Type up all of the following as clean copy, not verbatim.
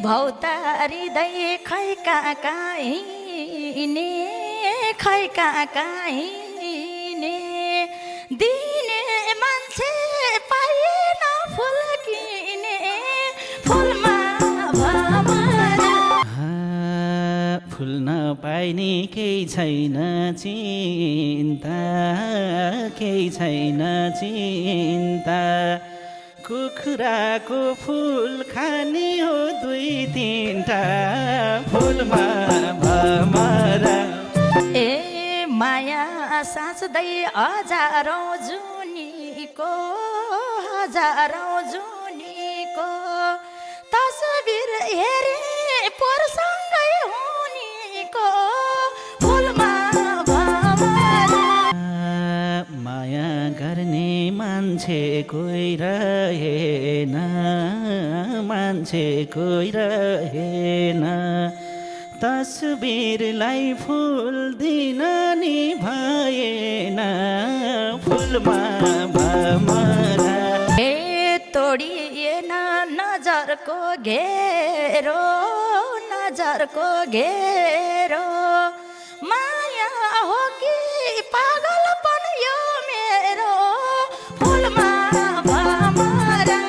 भौतारिँदै खै कहाँ हिँड्ने खै कहाँ हिँड्ने दिने मान्छे पाएन फुल किने फुलमा भमरा फुल नपाइने केही छैन चिन्ता केही छैन चिन्ता कुखुराको फुल खाने हो 2-3टा फुलमा भमरा ए माया साँच्दै हजारौँ जुनीको तस्बिर हेरे पोरसँगै हुनेको फुलमा भमरा माया गर्ने मान्छे कोही रहेन तस्बिरलाई फुल दिन नि भएन फुलमा भमरा ए तोडिएन नजरको घेरो माया हो कि पागलपन यो मेरो फुलमा भमरा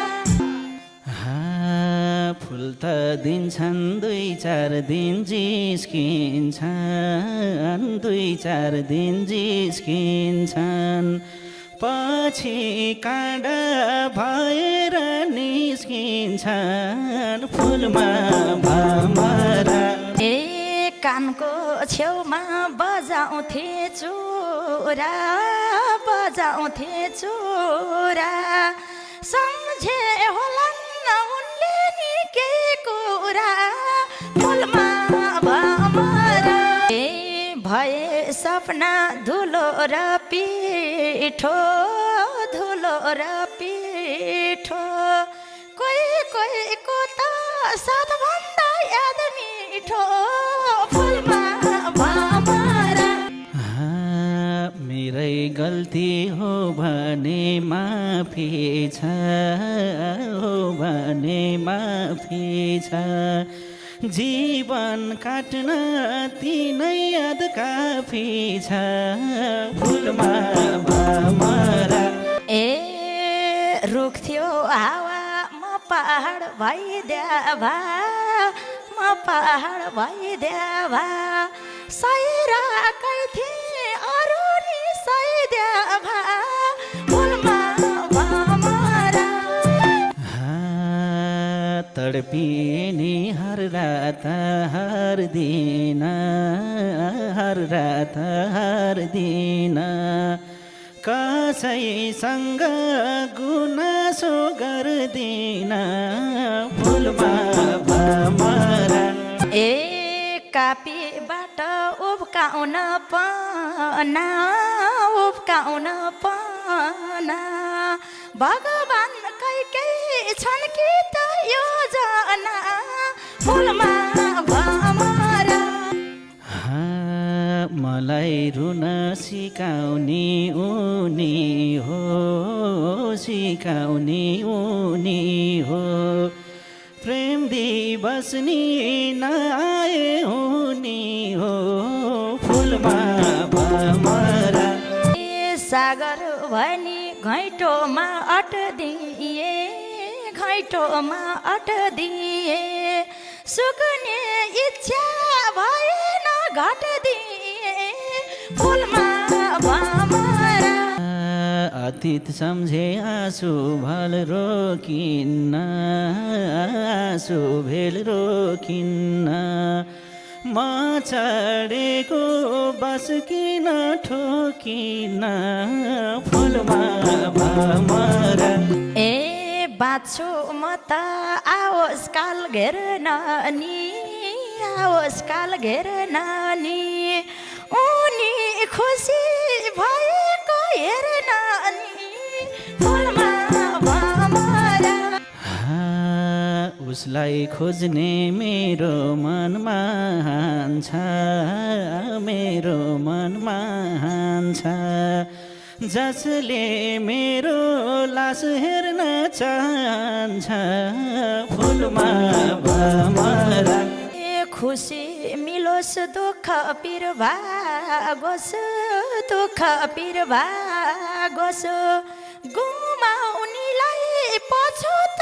फुल त दिन्छन् 2-4 दिन जिस्किन्छन् पछि काँडा भएर निस्किन्छन् फुलमा भमरा ए कानको छेउमा बजाउँथे चुरा सम्झे होलान् उनले नि के कुरा फुलमा भमरा ए भए सपना धुलो र पिठो कोहीको त साथभन्दा याद मिठो फुलमा भमरा मेरै गल्ती हो भने माफी छ जीवन काट्न तिनै याद काफी छ फुलमा भमरा ए रुख थियो हावा म पहाड भइदेवा सैराकै थिए अरू नि सैदेवा फुलमा भमरा तडपिने हर रात हर दिन कसैसँग गुनासो गर्दिन फुलमा भमरा ए कापीबाट उब्काउन पाना भगवान कैकै छन् कि त योजना फुलमा भमरा मलाई रुन सिकाउने उनी हो प्रेम दिवस नि नआए हुनी हो फुलमा भमरा ए सागर भनी घैँटोमा अट्दिए सुक्ने इच्छा भएन घट्दिए फुलमा भमरा अतीत सम्झे आँसु भेल रोकिन्न म चढेको बस किन ठोकिन फुलमा भमरा ए बाँच्छु म त आओस् काल घेर्न नि उनी खुसी भएको हेर्न नि फुलमा भमरा उसलाई खोज्ने मेरो मनमा हान्छ जसले मेरो लास हेर्न चाहन्छ फुलमा भमरा खुसी मिलोस् दुःख पिर भागोस् दुःख पिर भागोस् गुमाउनेलाई पछुत